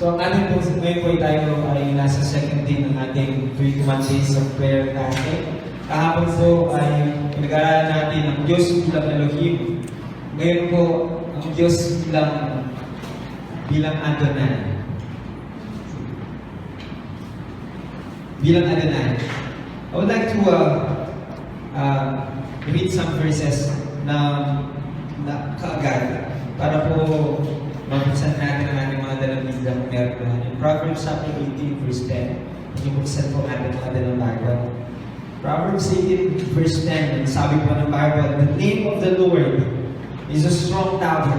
So, ang ating po ngayon po tayo ay nasa second day ng ating 21 days of prayer fasting. Kahapon po ay pinag-aaralan natin ang Diyos bilang Elohim. Ngayon po, ang Diyos bilang Adonai. Bilang Adonai. I would like to read some verses na kaagad para po mabuksan natin ang ating mga dalang meron. In Proverbs chapter 18, verse 10, ibuksan po natin mga dalang Bible. Proverbs 18, verse 10, sabi po ng Bible, the name of the Lord is a strong tower.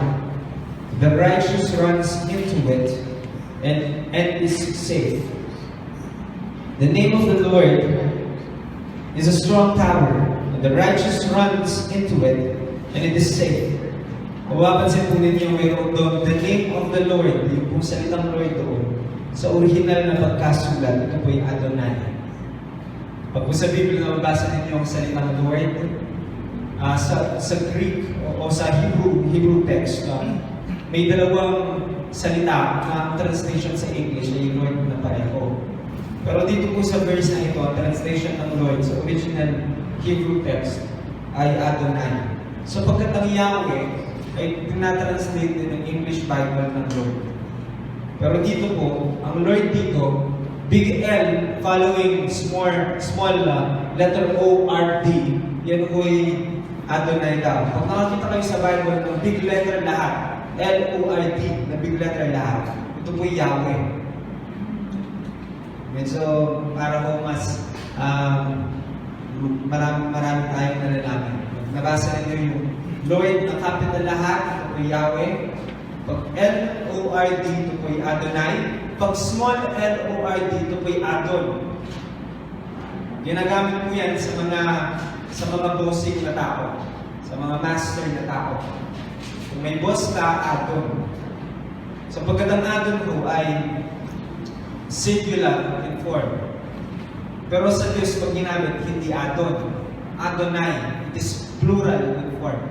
The righteous runs into it and is safe. The name of the Lord is a strong tower. And the righteous runs into it and it is safe. Mapapansin po ninyo mayroon doon, the name of the Lord, yung kung salitang Lord doon, sa original na pagkasulat, ito po yung Adonai. Pag po sa Biblia na mabasa ninyo ang salitang Lord, sa Greek o sa Hebrew text, may dalawang salita na translation sa English ay yung Lord na pareho. Pero dito po sa verse na ito, ang translation ng Lord sa original Hebrew text ay Adonai. So pagkat ang Yahweh ay tinatranslate din ng English Bible ng Lord. Pero dito po, ang Lord dito, big L following small letter O-R-D, yan po ay Adonai daw. Pag nakakita kayo sa Bible ng big letter lahat, L-O-R-D, na big letter lahat, ito po ay Yahweh. Medyo para po mas marami tayong nalalaman. Nabasa ninyo yung Lord na capital lahat, ito po Yahweh. Pag L-O-R-D, ito po Adonai. Pag small L-O-R-D, ito po Adon. Ginagamit po yan sa mga bossing na tao, sa mga master na tao. Kung may boss ka, Adon. So pagkat ang Adon ko ay singular in form. Pero sa Diyos, pag ginamit, hindi Adon. Adonai, it is plural in form.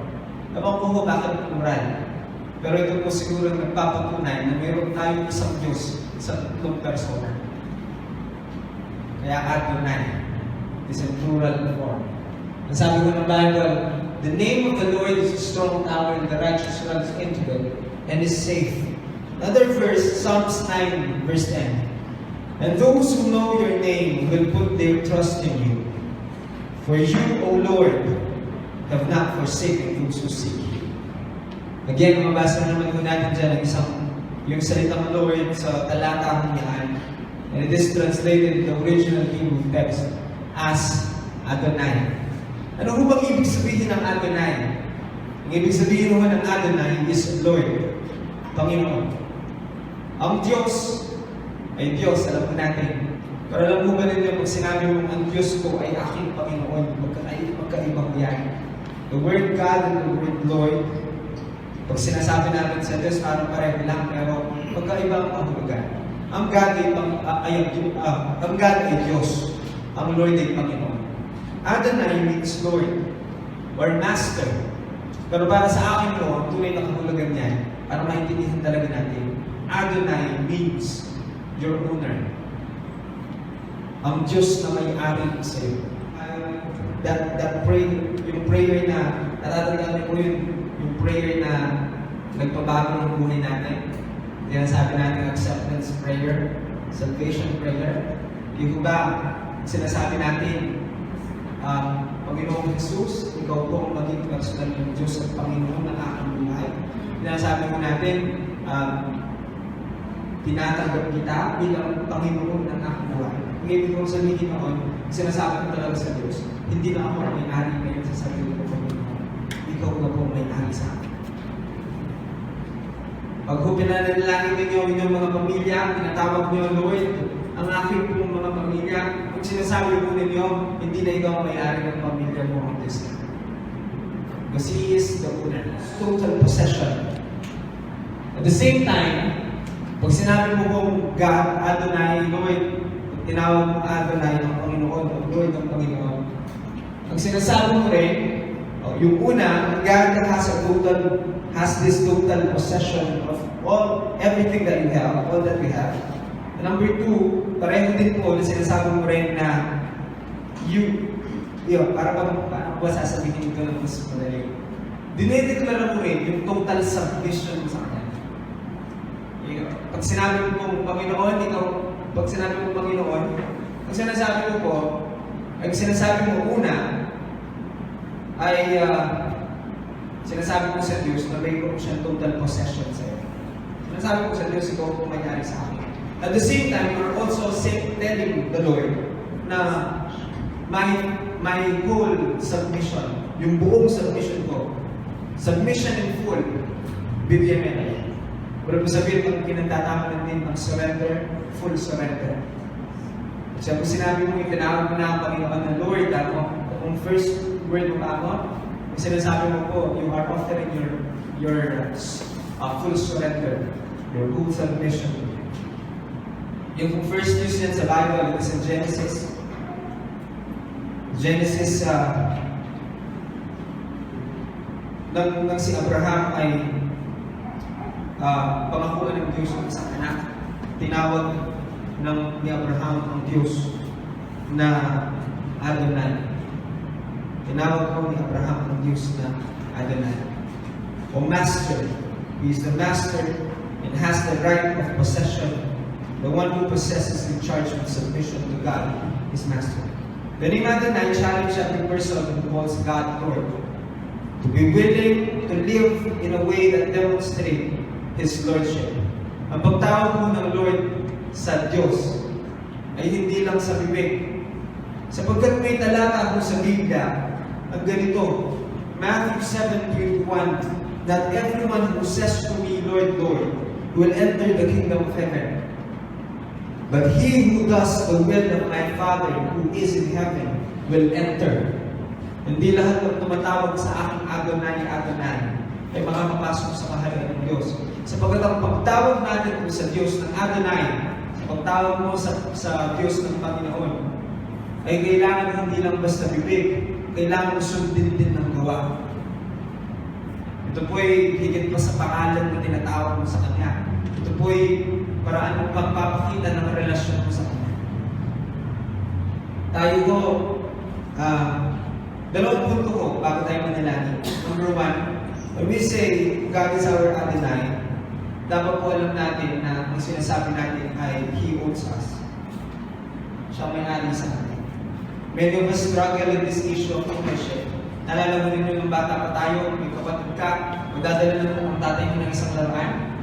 Ewan ko ho bakit plural. Pero ito po siguro nagpapatunay na mayroon tayong isang Diyos sa tatlong persona. Kaya Adonai, it is in plural form. Ang sabi ko ng Bible, the name of the Lord is a strong tower and the righteous runs into it and is safe. Another verse, Psalms 9, verse 10. And those who know your name will put their trust in you. For you, O Lord, have not forsaken those who seek you. Again, mabasa naman po natin dyan yung salitang Lord sa talatang yan. And it is translated in the original Hebrew text as Adonai. Ano ho bang ibig sabihin ng Adonai? Ang ibig sabihin ho ng Adonai is Lord, Panginoon. Ang Diyos ay Diyos, alam po natin. Pero alam mo ba ninyo, pag sinabi mong ang Diyos ko ay aking Panginoon, magkaibang yan. The word God and the word Lord, pag sinasabi namin sa Diyos, parang pareho lang, pero magkaibang kahulugan. Ang God ay Diyos. Ang Lord ay Panginoon. Adonai means Lord or Master. Pero para sa akin po, ang tunay na kahulugan niyan, para maintindihan talaga natin, Adonai means your owner. Ang Diyos na may-ari sa iyo. That prayer, yung prayer na, natatandaan niyo po yung prayer na nagpabago ng buhay natin. Yan sabi natin, acceptance prayer, salvation prayer. Yung ba, sinasabi natin, Panginoong Jesus, ikaw po ang maging personal ng Diyos at Panginoon ng aking buhay. Sinasabi mo natin, tinatanggap kita bilang Panginoon ng aking buhay. Ang ibig kong sabihin noon, sinasabi ko talaga sa Diyos, hindi na ako may-ari ngayon sa sarili ko, Panginoon. Ikaw na po may-ari sa akin. Pag pinanalangin ninyo inyong mga pamilya, tinatawag niyo, Lord, ang aking pong mga pamilya, kung sinasabi po ninyo, hindi na ikaw may-ari ng pamilya mo ang Diyos. Because He is the owner. Total possession. At the same time, pag sinabi mo kong God, Adonai, Lord, tinawag mo Adonai ng Panginoon, o Lord ng Panginoon, ang sinasabi mo rin, o Yung una, God has this total possession of everything that you have, all that we have. And number two, pareho din po na sinasabi mo rin na para ba sasabihin ko ng mas madali. Dinedeklara mo rin yung total submission mo sa Kanya. Pag sinabi mo pong Panginoon, pag sinabi mo Panginoon, ang sinasabi mo una, ay sinasabi mo sa Diyos na mayroon siyang total possession sa iyo. Sinasabi mo sa Diyos, ikaw ang pumayari sa akin. At the same time, you're also telling the Lord na my whole submission, yung buong submission ko, submission in full, bibigyan mo na. Pero sabihin, pag kinagtatama natin ang surrender, full surrender. At siya, kung sinabi mo, itinawag mo na ang Panginoon na Lord, kung first word mo ako, kung sinasabi mo po, you are offering your full surrender, your full submission. Yung first news yan sa Bible, it is in Genesis, nang si Abraham ay pangakuan ng Diyos ng isang anak, tinawag ni Abraham ang Diyos na Adonai. Tinawag ko ni Abraham ang Diyos na Adonai. O Master. He is the Master and has the right of possession. The one who possesses the charge of submission to God is Master. The name Adonai challenge every person who calls God Lord to be willing to live in a way that demonstrates His Lordship. Ang pagtawag mo ng Lord sa Diyos ay hindi lang sa bibig. Sapagkat may talata po sa Biblia ang ganito, Matthew 7:21, that everyone who says to me, Lord, Lord, will enter the kingdom of heaven. But he who does the will of my Father who is in heaven will enter. Hindi lahat ng tumatawag sa aking Adonai, Adonai ay makakapasok sa kaharian ng Diyos. Sapagkat ang pagtawag natin sa Diyos ng Adonai, sa pagtawag mo sa Diyos ng Panginoon, ay kailangan hindi lang basta bibig, kailangan sundin din ng gawa. Ito po ay higit pa sa pangalan na tinatawag mo sa Kanya. Ito po ay paraan ng pagpapakita ng relasyon mo sa Kanya. Tayo ko, dalawang punto ko bago tayo manalangin. Number one, when we say God is our Adonai, dapat po alam natin na ang sinasabi natin ay He owns us. Siya may-ari sa atin. Many of us struggle in this issue of ownership. Nalala mo rin yung bata pa tayo, may kapatid ka, magdadala na mo ang tatay mo ng isang laruan.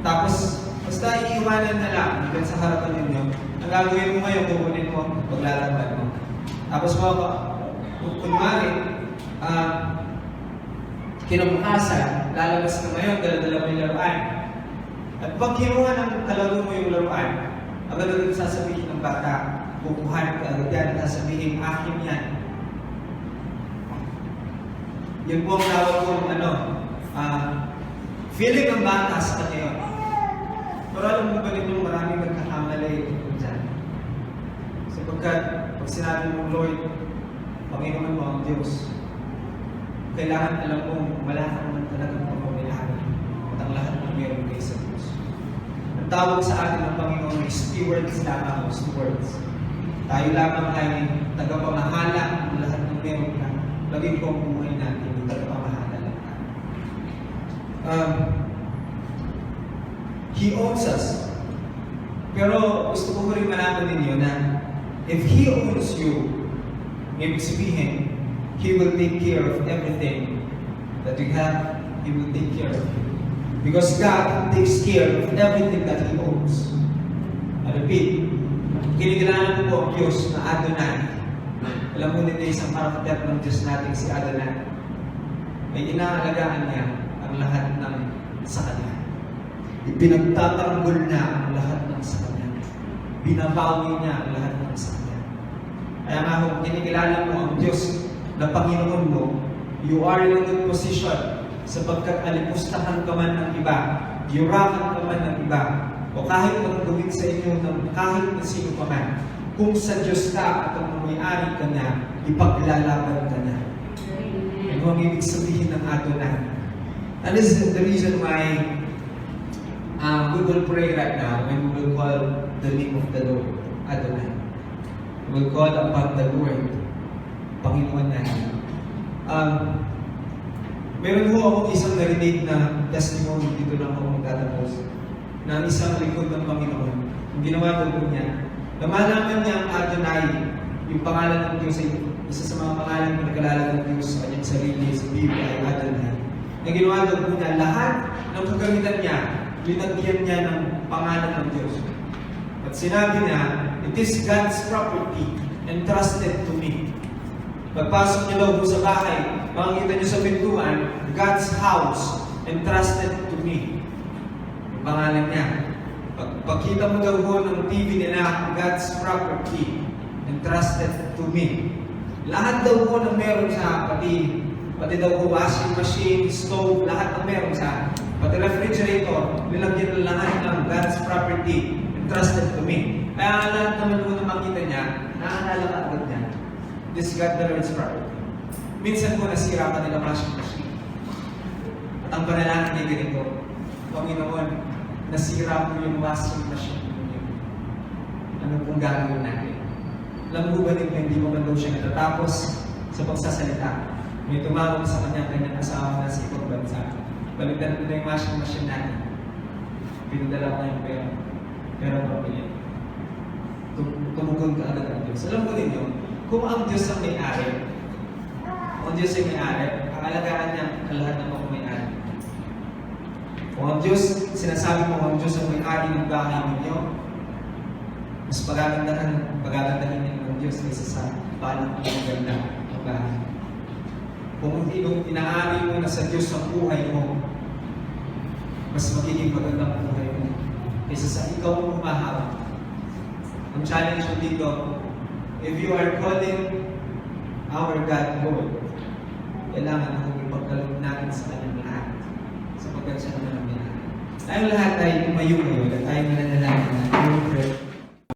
Tapos, basta iiwanan na lang hanggang sa harapan ninyo. Ang gagawin mo ngayon, kukunin mo, paglalaban mo. Tapos kunwari, kinabukasan, lalabas ka ngayon, dala-dala mo yung laruan. At pag kinuha ng kalaro mo yung laruan, agad-agad sasabihin ng bata, kukuhanin ka agad yan at sasabihin, akin yan. Yun po ang tawag kong feeling ng bata sa kanya yun. Pero alam mo ba nito, maraming nagkakamali ito dyan. Sapagkat, pag sinabi mong Lord, Panginoon mo ang Diyos, kailangan alam mong wala ka naman talagang pamamilari at ang lahat ng meron kayo sa Diyos. Ang tawag sa atin ng Panginoon ay stewards lamang o stewards. Tayo lamang ay tagapamahala ng lahat ng meron ka. Laging po ang buhay natin, tagapamahala lang ka. He owns us. Pero gusto ko rin malaman ninyo na if He owns you, ibig sabihin, He will take care of everything that you have. He will take care of you. Because God takes care of everything that He owns. I repeat, kinikilala mo po ang Diyos na Adonai. Alam mo nito isang karakter ng Diyos natin si Adonai. May inaalagaan niya ang lahat ng sa Kanya. Ipinagtatanggol niya ang lahat ng sa Kanya. Binabawi niya ang lahat ng sa Kanya. Kaya nga kung kinikilala mo ang Diyos na Panginoon mo, you are in a good position sapagkat alipustahan ka man ng iba, yurakan ka man ng iba, o kahit anong gawin sa inyo ng kahit na sino pa man, kung sa Diyos ka at ang may-ari ka na, ipaglalaban ka na. And Ano ang ibig sabihin ng Adonai? And this is the reason why we will pray right now when we will call the name of the Lord, Adonai. We will call upon the Lord, Panginoon natin. Meron ho akong isang narinig na testimony, dito lang ako magtatapos, na isang likod ng Panginoon. Ang ginawa daw po niya, namalaman niya ang Adonai, yung pangalan ng Diyos ay isa sa mga pangalan na nakalala ng Diyos sa kanyang sarili, sa Biblia ay Adonai. Ang ginawa daw po niya, lahat ng kagamitan niya, linagyan niya ng pangalan ng Diyos. At sinabi niya, it is God's property entrusted to me. Pagpasok niya daw po sa bahay, makikita niyo sa pintuan, God's house entrusted to me. Yung pangalan niya. Pagkita mo daw po ng TV nila, God's property entrusted to me. Lahat daw po ng meron sa pati daw po washing machine, stove, lahat ng meron sa pati refrigerator, nilagyan ng lahat ng God's property entrusted to me. Kaya lahat naman po na makita niya, naaalala ka agad niya. This God the Lord's property. Minsan po nasira ka nila washing machine. At ang panalangin niya ganito, Panginoon, nasira po yung washing machine niyo. Ano pong gagawin natin? Alam mo ba nito, hindi mo man daw siya natatapos sa pagsasalita. May tumawag sa kanyang asawa na sa ibang bansa. Balitan ko na yung washing machine natin. Pinadala ko na yung pera. Pero pabili. Tumugon ka agad ang Diyos. Alam ko ninyo, kung ang Diyos ang may-ari, kung ang Diyos ay may-ari, kakalagaan niya ang lahat ng mga may-ari. Kung ang Diyos, sinasabi mo ang Diyos ang may-ari ng bahay ninyo, mas pagagandahin niya ng Diyos kaysa sa balang ng ganda ng bahay. Kung inaari mo na sa Diyos ang buhay mo, mas magiging magandang buhay mo kaysa sa ikaw ang humahawak. Ang challenge ko dito, if you are calling our God Lord, kailangan na ipagkaloob natin sa kanyang lahat, sapagkat siya naman ang minahal. Tayong lahat ay tumayo ngayon at tayo mananalangin na